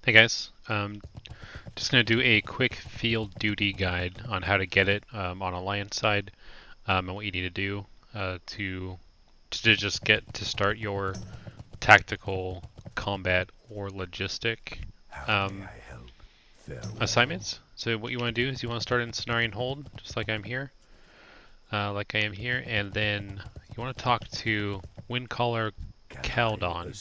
Hey guys, just going to do a quick field duty guide on how to get it on Alliance side and what you need to do to just get to start your tactical combat or logistic um, assignments. So what you want to do is you want to start in Scenario and Hold, just like I'm here, like I am here, and then you want to talk to Windcaller Caldon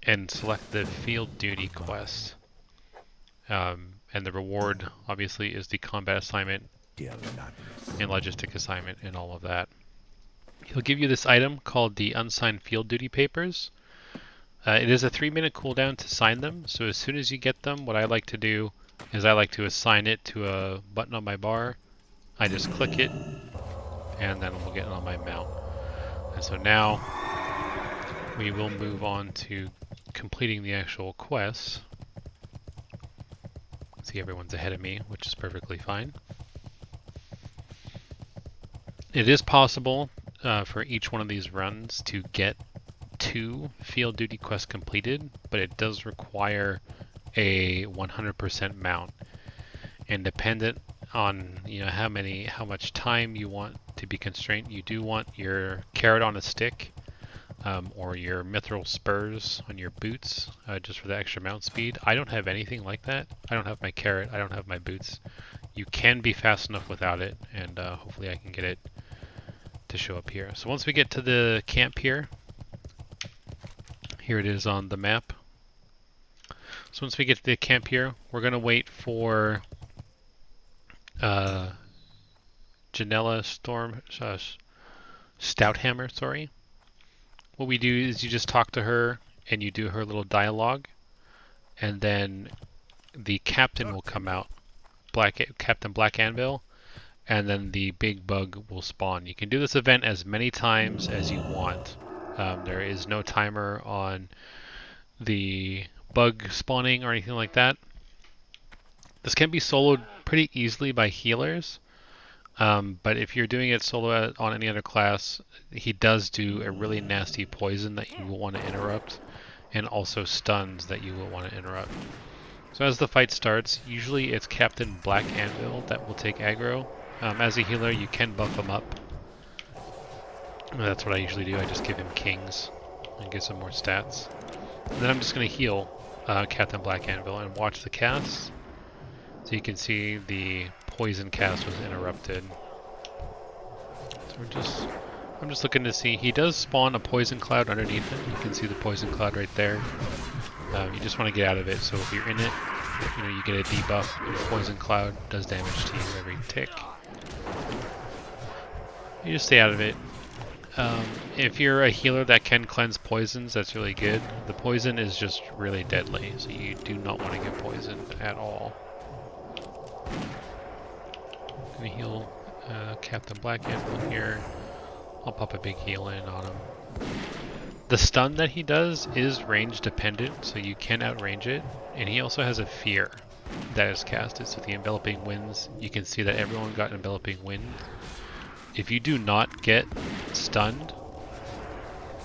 and select the field duty quest. And the reward, obviously, is the combat assignment and logistic assignment and all of that. He'll give you this item called the Unsigned Field Duty Papers. It is a 3-minute cooldown to sign them, so as soon as you get them, what I like to do is I like to assign it to a button on my bar. I just click it, and then we'll get it on my mount. And so now we will move on to completing the actual quest. See, everyone's ahead of me, which is perfectly fine. It is possible for each one of these runs to get 2 field duty quests completed, but it does require a 100% mount. And dependent on how much time you want to be constrained, you do want your carrot on a stick or your mithril spurs on your boots just for the extra mount speed. I don't have anything like that. I don't have my carrot. I don't have my boots. You can be fast enough without it, and hopefully I can get it to show up here. So once we get to the camp here it is on the map. So once we get to the camp here, we're going to wait for Janella Stouthammer, sorry. What we do is you just talk to her and you do her little dialogue, and then the captain will come out, Captain Black Anvil, and then the big bug will spawn. You can do this event as many times as you want. There is no timer on the bug spawning or anything like that. This can be soloed pretty easily by healers, but if you're doing it solo on any other class, he does do a really nasty poison that you will want to interrupt, and also stuns that you will want to interrupt. So as the fight starts, usually it's Captain Black Anvil that will take aggro. As a healer, you can buff him up. That's what I usually do. I just give him kings and get some more stats. And then I'm just going to heal Captain Black Anvil and watch the cast. So you can see the poison cast was interrupted. So I'm just looking to see. He does spawn a poison cloud underneath it. You can see the poison cloud right there. You just want to get out of it. So if you're in it, you get a debuff. And poison cloud does damage to you every tick. You just stay out of it. If you're a healer that can cleanse poisons, that's really good. The poison is just really deadly, so you do not want to get poisoned at all. I'm gonna heal Captain Black Anvil here. I'll pop a big heal in on him. The stun that he does is range dependent, so you can outrange it, and he also has a fear that is casted. So the enveloping winds, you can see that everyone got enveloping wind. If you do not get stunned,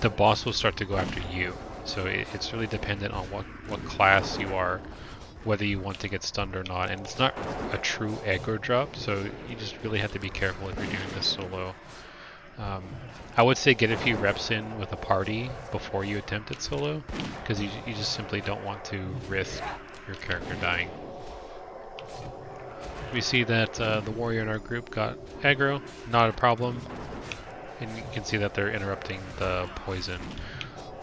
the boss will start to go after you. So it's really dependent on what class you are, whether you want to get stunned or not. And it's not a true aggro drop, so you just really have to be careful if you're doing this solo. I would say get a few reps in with a party before you attempt it solo, because you just simply don't want to risk your character dying. We see that the warrior in our group got aggro, not a problem. And you can see that they're interrupting the poison,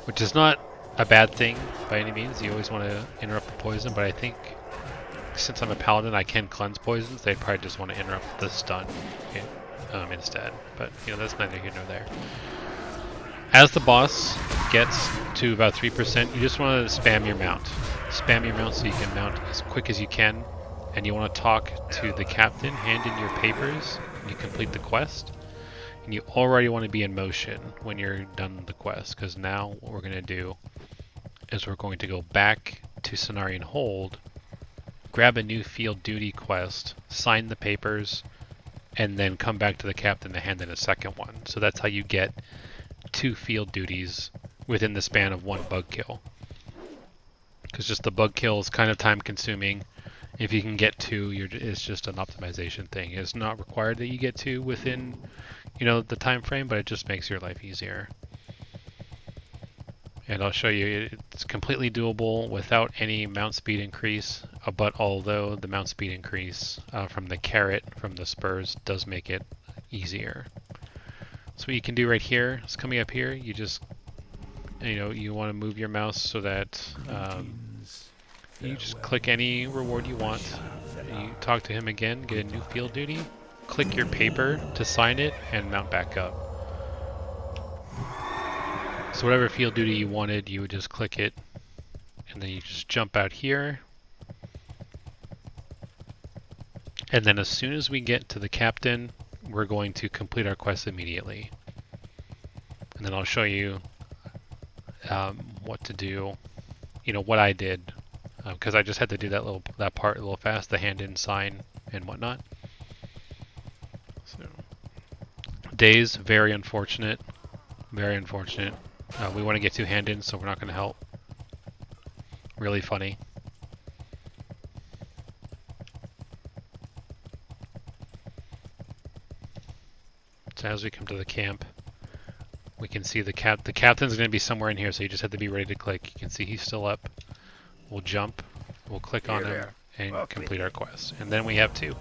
which is not a bad thing by any means. You always want to interrupt the poison, but I think since I'm a paladin, I can cleanse poisons. They'd probably just want to interrupt the stun instead. But that's neither here nor there. As the boss gets to about 3%, you just want to spam your mount. Spam your mount so you can mount as quick as you can. And you want to talk to the captain, hand in your papers, and you complete the quest. And you already want to be in motion when you're done with the quest, because now what we're going to do is we're going to go back to Scenario and Hold, grab a new field duty quest, sign the papers, and then come back to the captain to hand in a second one. So that's how you get 2 field duties within the span of 1 bug kill. because just the bug kill is kind of time consuming. If you can get two, it's just an optimization thing. It's not required that you get two within, the time frame, but it just makes your life easier. And I'll show you, it's completely doable without any mount speed increase, but although the mount speed increase from the carrot, from the spurs, does make it easier. So what you can do right here is coming up here, you just, you want to move your mouse so that you just click any reward you want. You talk to him again, get a new field duty, click your paper to sign it, and mount back up. So whatever field duty you wanted, you would just click it, and then you just jump out here. And then as soon as we get to the captain, we're going to complete our quest immediately. And then I'll show you what to do, what I did, because I just had to do that part a little fast, the hand-in sign and whatnot. So, days, very unfortunate, very unfortunate. We want to get to hand-in, so we're not going to help. Really funny. So as we come to the camp, we can see the captain's going to be somewhere in here, so you just have to be ready to click. You can see he's still up. We'll jump, we'll click on him, and complete our quest. And then we have two.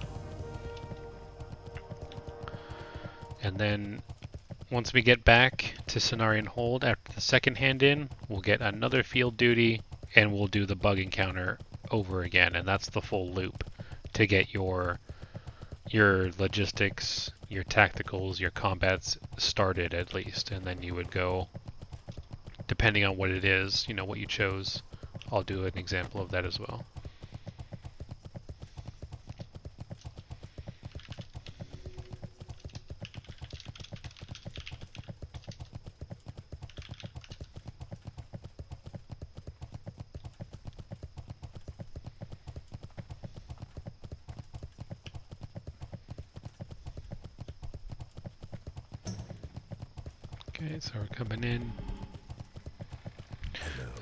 And then once we get back to Cenarian Hold after the second hand-in, we'll get another field duty, and we'll do the bug encounter over again. And that's the full loop to get your logistics, your tacticals, your combats started at least. And then you would go, depending on what it is, what you chose. I'll do an example of that as well. Okay, so we're coming in.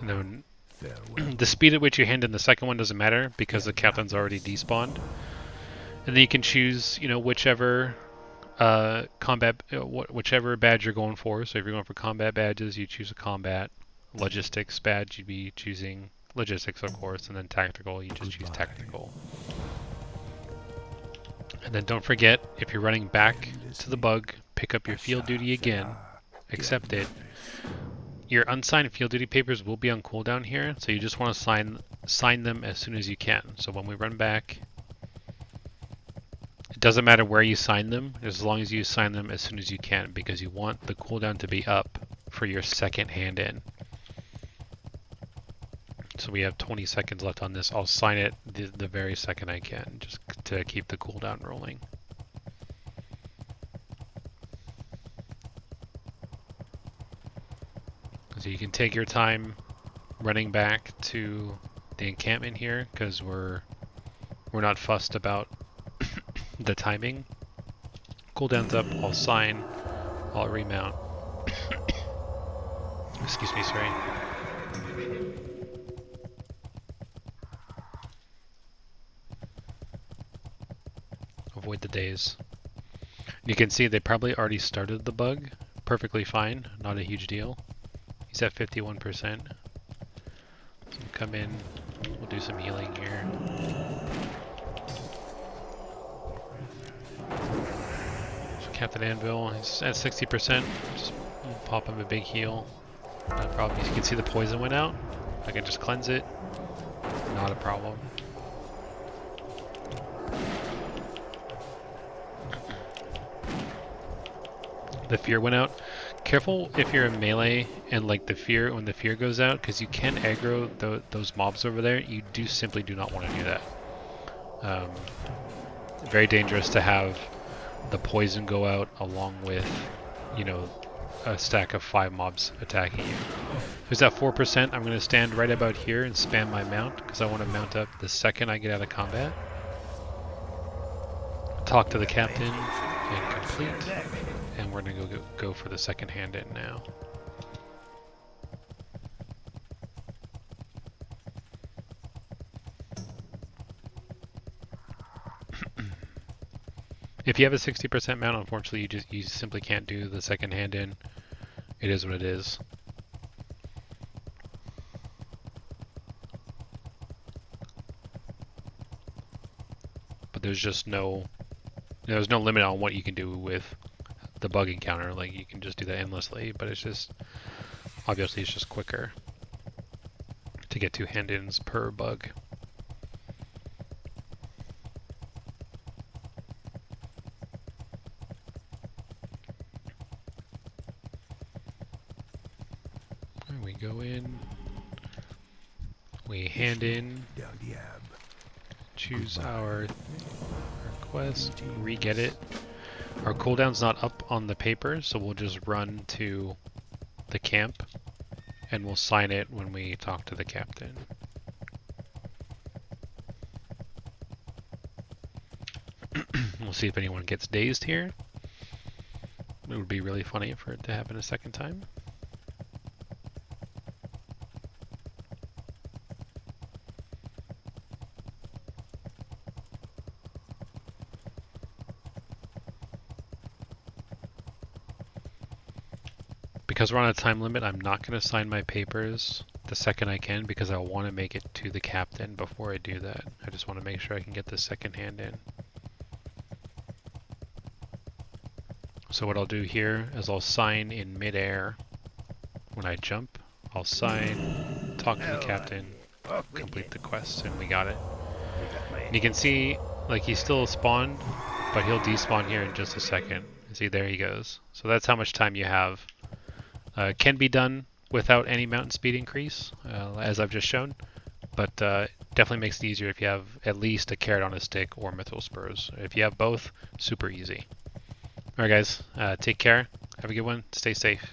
And then the speed at which you hand in the second one doesn't matter because the captain's already despawned. And then you can choose, whichever whichever badge you're going for. So if you're going for combat badges, you choose a combat. Logistics badge, you'd be choosing logistics, of course, and then tactical, you just choose tactical. And then don't forget, if you're running back to the bug, pick up your field duty again, accept it. Your unsigned field duty papers will be on cooldown here, so you just want to sign them as soon as you can. So when we run back, it doesn't matter where you sign them, as long as you sign them as soon as you can, because you want the cooldown to be up for your second hand-in. So we have 20 seconds left on this. I'll sign it the very second I can, just to keep the cooldown rolling. So you can take your time running back to the encampment here, because we're not fussed about the timing. Cooldown's up, I'll sign, I'll remount. Excuse me, sorry. Avoid the days. You can see they probably already started the bug. Perfectly fine, not a huge deal. He's at 51%. So we'll come in, we'll do some healing here. So Captain Anvil, he's at 60%. Just pop him a big heal. No problem. You can see the poison went out. I can just cleanse it. Not a problem. The fear went out. Careful if you're in melee and when the fear goes out, because you can aggro those mobs over there. You simply do not want to do that. Very dangerous to have the poison go out along with, a stack of 5 mobs attacking you. Who's at 4%? I'm going to stand right about here and spam my mount, because I want to mount up the second I get out of combat. Talk to the captain and complete. And we're going to go for the second hand-in now. If you have a 60% mount, unfortunately, you simply can't do the second hand in. It is what it is. But there's no limit on what you can do with the bug encounter. Like, you can just do that endlessly, but it's just obviously it's just quicker to get 2 hand-ins per bug. And we go in, we hand in, choose our quest, re-get it. Our cooldown's not up on the paper, so we'll just run to the camp and we'll sign it when we talk to the captain. We'll see if anyone gets dazed here. It would be really funny for it to happen a second time. Because we're on a time limit, I'm not going to sign my papers the second I can because I want to make it to the captain before I do that. I just want to make sure I can get the second hand in. So what I'll do here is I'll sign in midair when I jump. I'll sign, talk to the captain, complete the quest, and we got it. And you can see, like, he's still spawned, but he'll despawn here in just a second. See, there he goes. So that's how much time you have. Can be done without any mountain speed increase, as I've just shown, but definitely makes it easier if you have at least a carrot on a stick or mithril spurs. If you have both, super easy. Alright guys, take care, have a good one, stay safe.